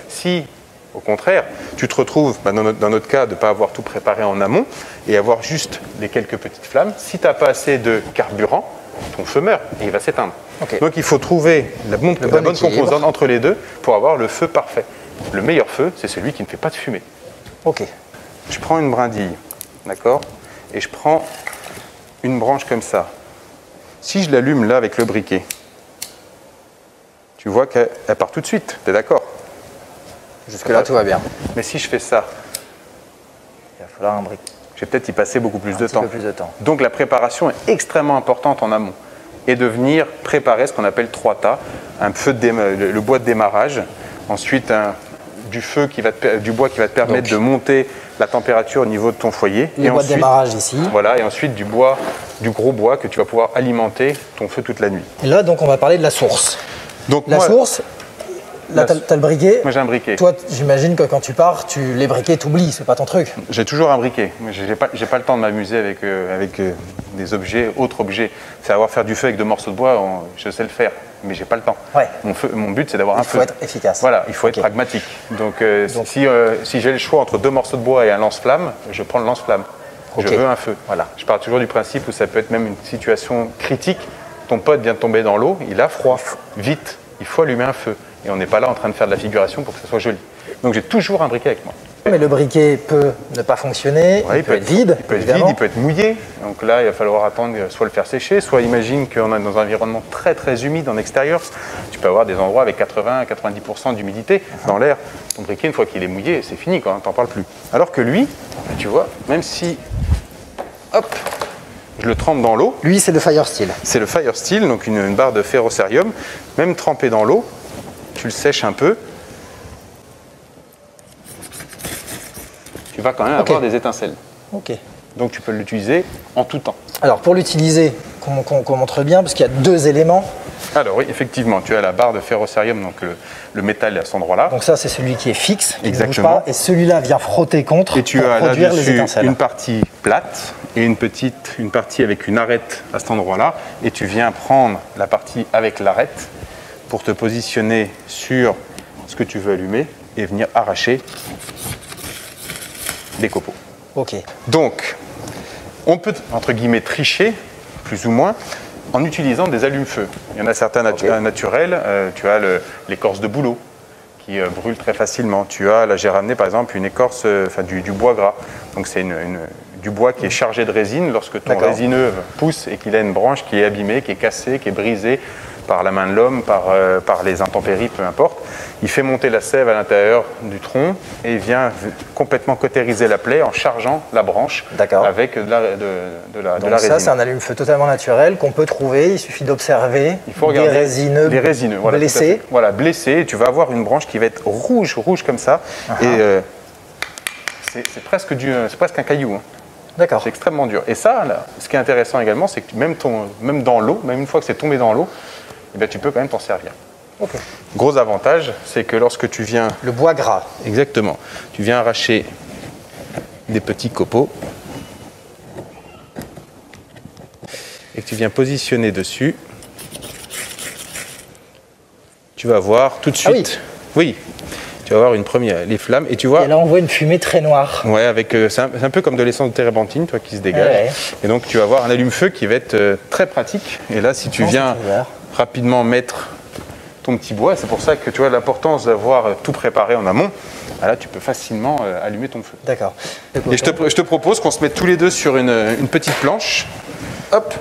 Si, au contraire, tu te retrouves, dans notre cas, de ne pas avoir tout préparé en amont et avoir juste les quelques petites flammes, si tu n'as pas assez de carburant, ton feu meurt et il va s'éteindre. Ok. Donc il faut trouver la bonne équilibre. composante entre les deux pour avoir le feu parfait. Le meilleur feu, c'est celui qui ne fait pas de fumée. Ok. Je prends une brindille, d'accord? et je prends une branche comme ça. Si je l'allume là avec le briquet, tu vois qu'elle part tout de suite, tu es d'accord? Jusque-là, tout va bien. Mais si je fais ça, Il va falloir un briquet. je vais peut-être y passer beaucoup plus de Un petit temps. peu plus de temps. Donc la préparation est extrêmement importante en amont. Et de venir préparer ce qu'on appelle 3 tas, un feu le bois de démarrage, ensuite du bois qui va te permettre de monter la température au niveau de ton foyer. Le bois de démarrage ici. Voilà, et ensuite du gros bois que tu vas pouvoir alimenter ton feu toute la nuit. Et là, donc, on va parler de la source. Donc La source, là, t'as le briquet. Moi j'ai un briquet. Toi, j'imagine que quand tu pars, les briquets, t'oublies, c'est pas ton truc. J'ai toujours un briquet. J'ai pas le temps de m'amuser avec des objets, autres objets. Savoir faire du feu avec 2 morceaux de bois, je sais le faire, mais j'ai pas le temps. Ouais. Mon but, c'est d'avoir un feu. Il faut être efficace. Voilà, il faut être pragmatique. Donc si j'ai le choix entre 2 morceaux de bois et un lance-flamme, je prends le lance-flamme. Je veux un feu. Voilà. Je pars toujours du principe où ça peut être même une situation critique. Ton pote vient de tomber dans l'eau, il a froid. Vite, il faut allumer un feu. Et on n'est pas là en train de faire de la figuration pour que ça soit joli. Donc j'ai toujours un briquet avec moi. Mais le briquet peut ne pas fonctionner, Ouais, il peut être vide. Il peut être vide, il peut être mouillé. Donc là, il va falloir attendre soit le faire sécher, soit imagine qu'on est dans un environnement très très humide en extérieur. Tu peux avoir des endroits avec 80 à 90% d'humidité dans l'air. Ton briquet, une fois qu'il est mouillé, c'est fini, quoi, t'en parles plus. Alors que lui, tu vois, même si, hop, je le trempe dans l'eau. Lui, c'est le Fire Steel. C'est le Fire Steel, donc une barre de ferrocerium. Même trempé dans l'eau, tu le sèches un peu. Tu vas quand même avoir des étincelles. Ok. Donc tu peux l'utiliser en tout temps. Alors, pour l'utiliser, qu'on montre bien, parce qu'il y a 2 éléments. Alors oui, effectivement, tu as la barre de ferrocerium, donc le métal est à cet endroit-là. Donc ça, c'est celui qui est fixe, qui ne bouge Exactement. pas, et celui-là vient frotter contre Et tu pour as produire les là-dessus étincelles. une partie plate et une partie avec une arête à cet endroit-là. Et tu viens prendre la partie avec l'arête pour te positionner sur ce que tu veux allumer et venir arracher des copeaux. Ok. Donc, on peut, entre guillemets, tricher, plus ou moins, en utilisant des allumes-feu. Il y en a certains naturels. Tu as l'écorce de bouleau qui brûle très facilement. Là, j'ai ramené par exemple une écorce, du bois gras. Donc c'est du bois qui est chargé de résine. Lorsque ton résineux pousse et qu'il a une branche qui est abîmée, qui est cassée, qui est brisée par la main de l'homme, par les intempéries, peu importe, il fait monter la sève à l'intérieur du tronc et vient complètement cautériser la plaie en chargeant la branche avec de la résine. Ça, c'est un allume-feu totalement naturel qu'on peut trouver. Il suffit d'observer des résineux blessés. Voilà, blessés. Tu vas avoir une branche qui va être rouge comme ça. Et c'est presque un caillou. Hein. D'accord. C'est extrêmement dur. Et ça, là, ce qui est intéressant également, c'est que même dans l'eau, même une fois que c'est tombé dans l'eau, eh bien, tu peux quand même t'en servir. Okay. Gros avantage, c'est que lorsque tu viens... Le bois gras. Exactement. Tu viens arracher des petits copeaux et que tu viens positionner dessus. Tu vas voir tout de suite... Oui. Tu vas voir les flammes et tu vois... Et là, on voit une fumée très noire. Ouais, c'est un peu comme de l'essence de térébenthine, toi, qui se dégage. Ouais. Et donc, tu vas avoir un allume-feu qui va être très pratique. Et là, si tu viens rapidement mettre ton petit bois, c'est pour ça que tu vois l'importance d'avoir tout préparé en amont. Là, tu peux facilement allumer ton feu. D'accord. Et je te propose qu'on se mette tous les deux sur une petite planche. Hop.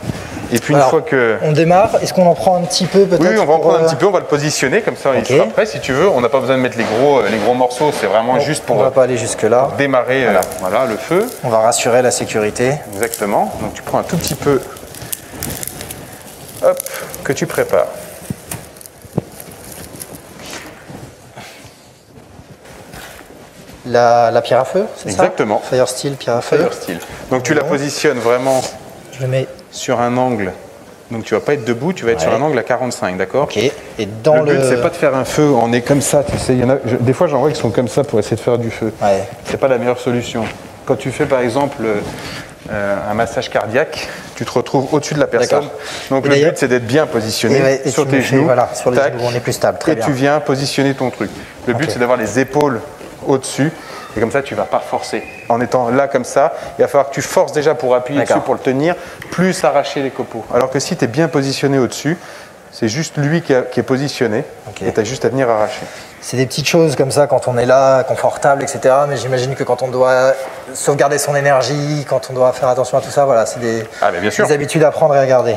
Et puis une fois que... On démarre, est-ce qu'on en prend un petit peu peut-être? Oui, on va en prendre un petit peu, on va le positionner, comme ça il sera prêt si tu veux. On n'a pas besoin de mettre les gros morceaux, c'est vraiment juste pour... On ne va pas aller jusque-là. Démarrer le feu. On va rassurer la sécurité. Exactement. Donc tu prends un tout petit peu, hop, que tu prépares. La pierre à feu, c'est ça? Exactement. Fire Steel, pierre à feu. Fire Steel. Donc tu la positionnes vraiment sur un angle. Donc tu vas pas être debout, tu vas être sur un angle à 45, d'accord? Ok. Et dans le but, c'est pas de faire un feu, on est comme ça, tu sais. Des fois, j'en vois qui sont comme ça pour essayer de faire du feu. Ouais. C'est pas la meilleure solution. Quand tu fais par exemple un massage cardiaque, tu te retrouves au-dessus de la personne. Donc le but, c'est d'être bien positionné et sur tes genoux. Voilà, sur les genoux, on est plus stable. Très bien. Tu viens positionner ton truc. Le but, c'est d'avoir les épaules au-dessus. Et comme ça, tu ne vas pas forcer. En étant là comme ça, il va falloir que tu forces déjà pour appuyer dessus, pour le tenir, plus arracher les copeaux. Alors que si tu es bien positionné au-dessus, C'est juste lui qui est positionné. Ok. Et tu as juste à venir arracher. C'est des petites choses comme ça quand on est là, confortable, etc. Mais j'imagine que quand on doit sauvegarder son énergie, quand on doit faire attention à tout ça, voilà, c'est Ah, bien sûr. des habitudes à prendre et à garder.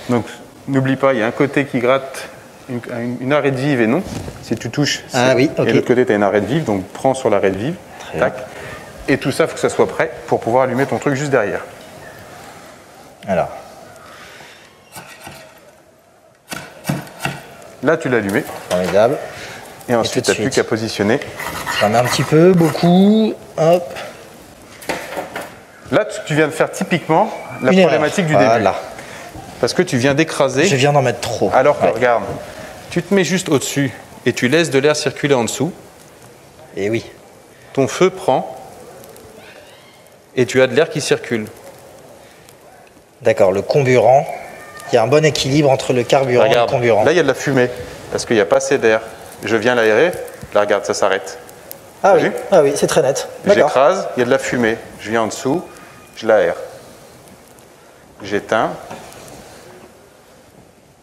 Donc, n'oublie pas, il y a un côté qui gratte une arête vive et non. Si tu touches, Ah oui, ok. et de l'autre côté, tu as une arête vive, donc prends sur l'arête vive. Tac. Et tout ça, il faut que ça soit prêt pour pouvoir allumer ton truc juste derrière. Alors, Là, tu l'as allumé. formidable. Et ensuite, tu tout de n'as plus suite. qu'à positionner. J'en mets un petit peu, beaucoup. Hop. Là, tu viens de faire typiquement la Une erreur. problématique du Voilà. début. Parce que tu viens d'écraser. Je viens d'en mettre trop. Alors que Ouais. regarde, tu te mets juste au-dessus et tu laisses de l'air circuler en dessous. Et oui. Ton feu prend et tu as de l'air qui circule. D'accord, le comburant. Il y a un bon équilibre entre le carburant et le Regarde, comburant. là il y a de la fumée parce qu'il n'y a pas assez d'air. Je viens l'aérer, là regarde, ça s'arrête. Ah T'as oui, vu ah oui, c'est très net. D'accord. J'écrase, il y a de la fumée. Je viens en dessous, je l'aère. J'éteins.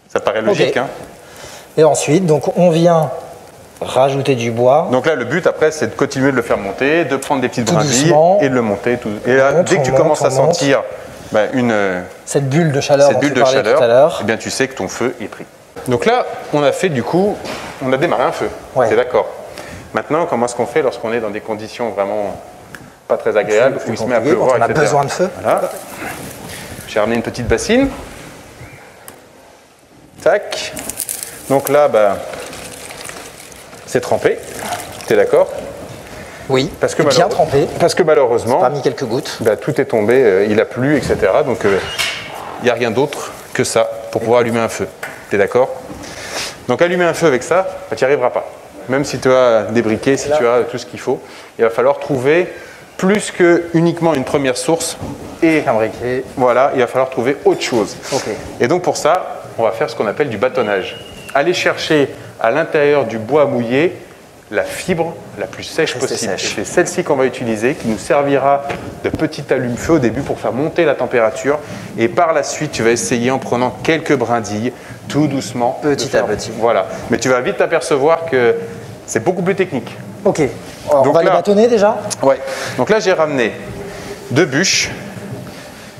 Ça paraît logique, Ok. hein. Et ensuite, donc on vient rajouter du bois. Donc là, le but après, c'est de continuer de le faire monter, de prendre des petites Tout brindilles doucement. et de le monter. Et là, monte, dès que tu on monte, commences à on monte. sentir une Cette bulle de chaleur cette dont bulle tu de parlais tout à chaleur, l'heure. eh bien tu sais que ton feu est pris. Donc là, on a fait du coup, on a démarré un feu. Ouais. C'est d'accord. Maintenant, comment est-ce qu'on fait lorsqu'on est dans des conditions vraiment pas très agréables, où il se met à compliqué, pleuvoir, quand on a etc. besoin de feu. Voilà. J'ai ramené une petite bassine. Tac. Donc là, c'est trempé. Tu es d'accord? Oui, Parce que bien trempé. Parce que malheureusement, Pas mis quelques gouttes. tout est tombé, il a plu, etc. Donc il n'y a rien d'autre que ça pour pouvoir allumer un feu. Tu es d'accord? Donc allumer un feu avec ça, tu n'y arriveras pas. Même si tu as des briquets, si tu as tout ce qu'il faut, il va falloir trouver plus que uniquement une première source. Et Un briquet. voilà, il va falloir trouver autre chose. Ok. Et donc pour ça, on va faire ce qu'on appelle du bâtonnage. Aller chercher à l'intérieur du bois mouillé la fibre la plus sèche Restez possible. sèche. Et c'est celle-ci qu'on va utiliser, qui nous servira de petit allume-feu au début pour faire monter la température. Et par la suite, tu vas essayer en prenant quelques brindilles, tout doucement. Petit de faire- à petit. Voilà. Mais tu vas vite t'apercevoir que c'est beaucoup plus technique. Ok. Alors, on Donc va les là- bâtonner déjà. Ouais. Donc là, j'ai ramené 2 bûches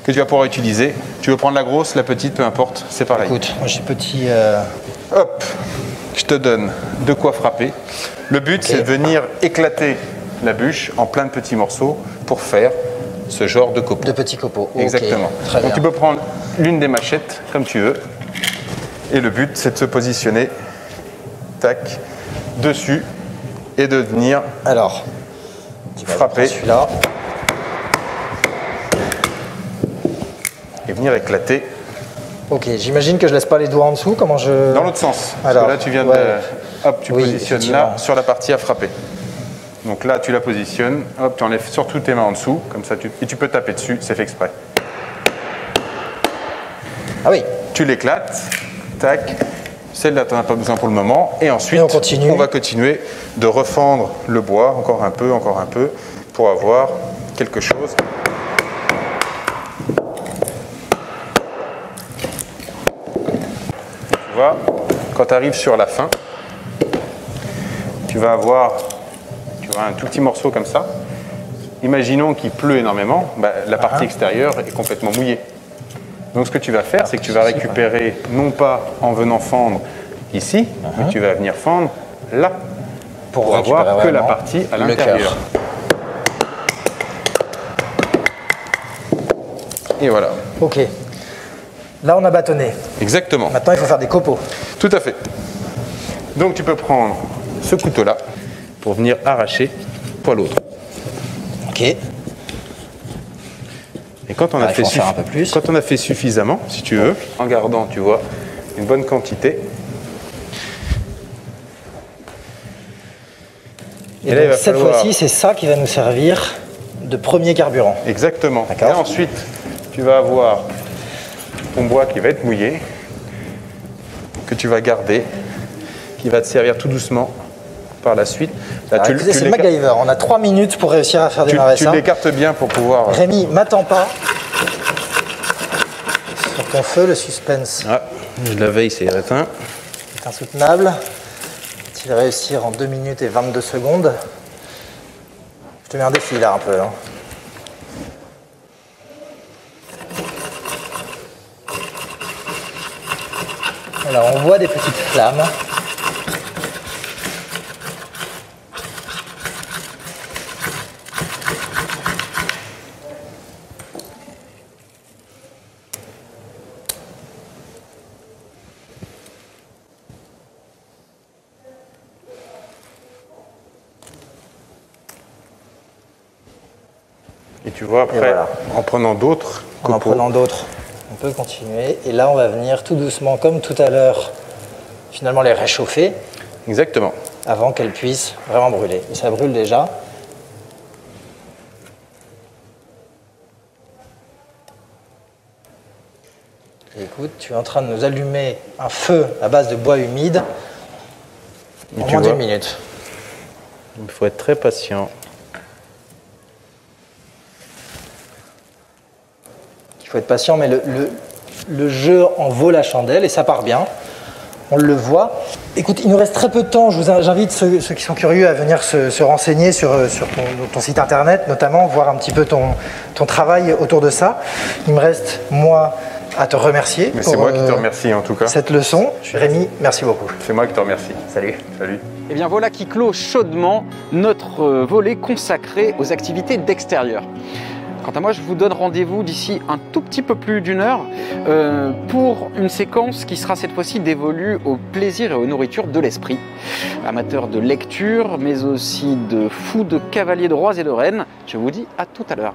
que tu vas pouvoir utiliser. Tu veux prendre la grosse, la petite, peu importe, c'est pareil. Écoute, moi j'ai petit. Hop, je te donne de quoi frapper. Le but, c'est de venir éclater la bûche en plein de petits morceaux pour faire ce genre de copeaux. De petits copeaux. Ok, Exactement. Très Donc bien. tu peux prendre l'une des machettes comme tu veux. Et le but, c'est de se positionner, tac, dessus et de venir Alors, tu vas frapper. prendre celui-là. et venir éclater Ok, j'imagine que je laisse pas les doigts en dessous. Comment je. dans l'autre sens. Parce Alors, que là, tu viens ouais. de... Hop, tu Oui, positionnes effectivement. là sur la partie à frapper. Donc là, tu la positionnes. Hop, tu enlèves surtout tes mains en dessous. Comme ça, et tu peux taper dessus. C'est fait exprès. Ah oui. Tu l'éclates. Tac. Celle-là, tu n'en as pas besoin pour le moment. Et ensuite, Et on continue. va continuer de refendre le bois encore un peu, pour avoir quelque chose. Tu vois, quand tu arrives sur la fin, tu vas avoir un tout petit morceau comme ça. Imaginons qu'il pleut énormément, la partie extérieure est complètement mouillée. Donc ce que tu vas faire, c'est que tu vas récupérer, non pas en venant fendre ici, mais tu vas venir fendre là, pour avoir récupérer que la vraiment partie à le l'intérieur. cœur. Et voilà, Ok. Là, on a bâtonné. exactement. Maintenant, il faut faire des copeaux. Tout à fait. Donc tu peux prendre ce couteau-là pour venir arracher poil l'autre. Ok. Et quand on, Ah, il faut en faire un peu plus. quand on a fait suffisamment, si tu veux, en gardant, tu vois, une bonne quantité. Et, Et là, il donc, va cette falloir- fois-ci, c'est ça qui va nous servir de premier carburant. Exactement. D'accord. Et ensuite, tu vas avoir ton bois qui va être mouillé, que tu vas garder, qui va te servir tout doucement par la suite. Là, Ah, écoutez, c'est le MacGyver. On a 3 minutes pour réussir à faire démarrer tu ça. l'écartes bien pour pouvoir... Rémi, m'attends pas. Sur ton feu, le suspense Ah, Je la veille, c'est éteint. C'est insoutenable. Faut-il réussir en 2 minutes et 22 secondes? Je te mets un défi là un peu. Hein. Alors on voit des petites flammes. Et tu vois, après, voilà. en prenant d'autres En copeaux, prenant d'autres, on peut continuer. Et là, on va venir tout doucement, comme tout à l'heure, finalement les réchauffer exactement. avant qu'elles puissent vraiment brûler. Et ça brûle déjà. Et écoute, tu es en train de nous allumer un feu à base de bois humide Et en tu moins vois, d'1 minute. il faut être très patient. Il faut être patient, mais le jeu en vaut la chandelle et ça part bien. On le voit. Écoute, il nous reste très peu de temps. J'invite ceux qui sont curieux à venir se renseigner sur ton site internet, notamment, voir un petit peu ton travail autour de ça. Il me reste, moi, à te remercier. Mais c'est moi qui te remercie en tout cas. Cette leçon. Rémi, merci beaucoup. C'est moi qui te remercie. Salut. Salut. Et bien voilà qui clôt chaudement notre volet consacré aux activités d'extérieur. Quant à moi, je vous donne rendez-vous d'ici un tout petit peu plus d'1 heure pour une séquence qui sera cette fois-ci dévolue au plaisir et aux nourritures de l'esprit. Amateurs de lecture, mais aussi de fous de cavaliers de rois et de reines, je vous dis à tout à l'heure.